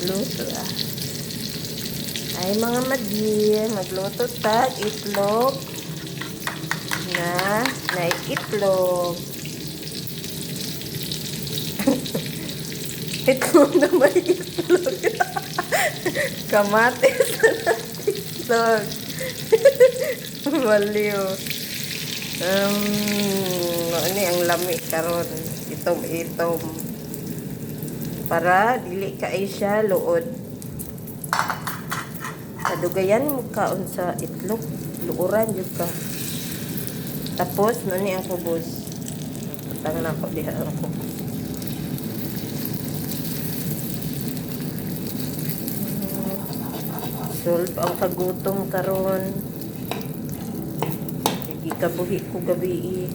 Luto ay mga madi, magluto tag itlog na itlog. Itlog na may itlog. Kamatis na itlog. Baliw. Ano ang lami karon, itom para dili ka siya luod. Kadugayan mo kaon sa itlog, luuran jud ka. Tapos nani ang kubos. Tutang na ko diha ang kubos. Solve ang kagutom karon. Kabuhi ko gabi.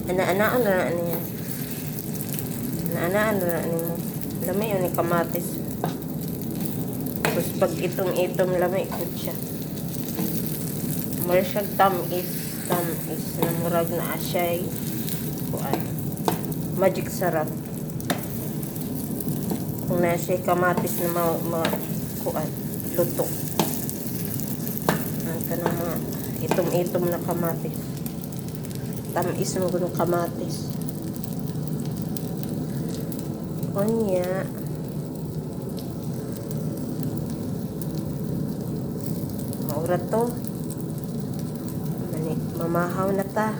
Ana-ana niya. Ana-ana mo. Lamay yun ni kamatis. Tapos pag itong lamay ko siya. Mara siya tamis na murag na asyay. Kuan. Magic sarap. Kung na siya kamatis na kuan, luto. Ang kanang mga itom na kamatis. Tamis mo ng kamatis. Onya. Maura to. Mamahaw na ta.